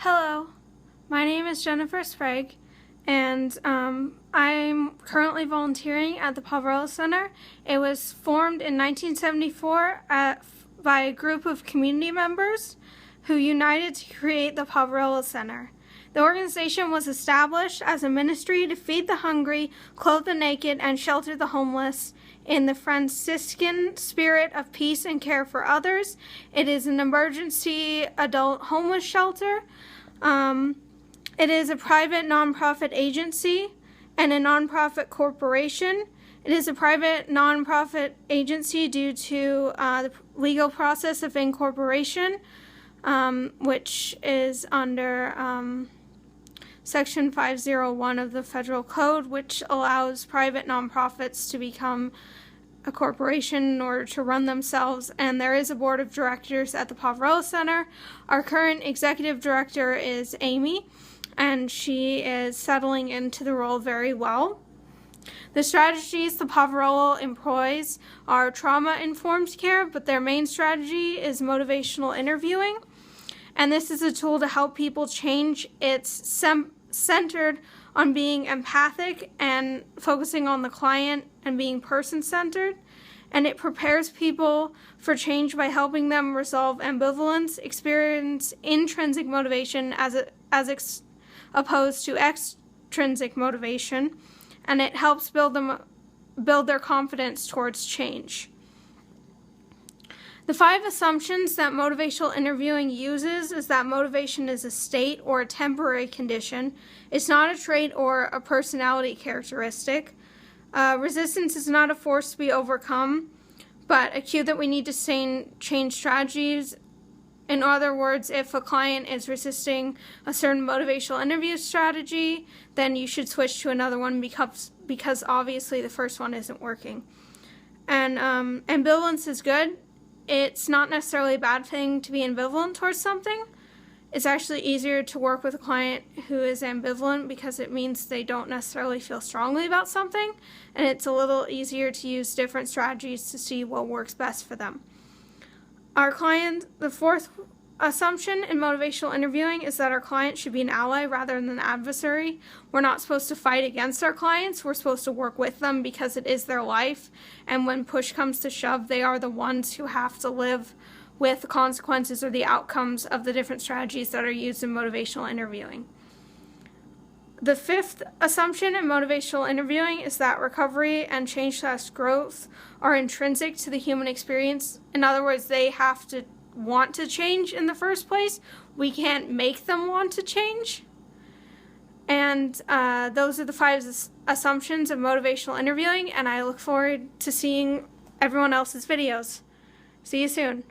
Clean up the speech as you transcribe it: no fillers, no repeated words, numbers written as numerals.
Hello, my name is Jennifer Sprague, and I'm currently volunteering at the Poverello Center. It was formed in 1974 by a group of community members who united to create the Poverello Center. The organization was established as a ministry to feed the hungry, clothe the naked, and shelter the homeless in the Franciscan spirit of peace and care for others. It is an emergency adult homeless shelter. It is a private nonprofit agency and a nonprofit corporation. It is a private nonprofit agency due to the legal process of incorporation, which is under Section 501 of the Federal Code, which allows private nonprofits to become a corporation in order to run themselves, and there is a board of directors at the Poverello Center. Our current executive director is Amy, and she is settling into the role very well. The strategies the Poverello employs are trauma-informed care, but their main strategy is motivational interviewing, and this is a tool to help people change. It's centered on being empathic and focusing on the client and being person-centered, and it prepares people for change by helping them resolve ambivalence, experience intrinsic motivation as opposed to extrinsic motivation, and it helps build their confidence towards change. The 5 assumptions that motivational interviewing uses is that motivation is a state or a temporary condition. It's not a trait or a personality characteristic. Resistance is not a force to be overcome, but a cue that we need to change strategies. In other words, if a client is resisting a certain motivational interview strategy, then you should switch to another one because obviously the first one isn't working. And ambivalence is good. It's not necessarily a bad thing to be ambivalent towards something. It's actually easier to work with a client who is ambivalent because it means they don't necessarily feel strongly about something, and it's a little easier to use different strategies to see what works best for them. The 4th assumption in motivational interviewing is that our client should be an ally rather than an adversary. We're not supposed to fight against our clients. We're supposed to work with them because it is their life, and when push comes to shove, they are the ones who have to live with the consequences or the outcomes of the different strategies that are used in motivational interviewing. The 5th assumption in motivational interviewing is that recovery and change/growth are intrinsic to the human experience. In other words, they have to want to change in the first place. We can't make them want to change. And those are the 5 assumptions of motivational interviewing, and I look forward to seeing everyone else's videos. See you soon.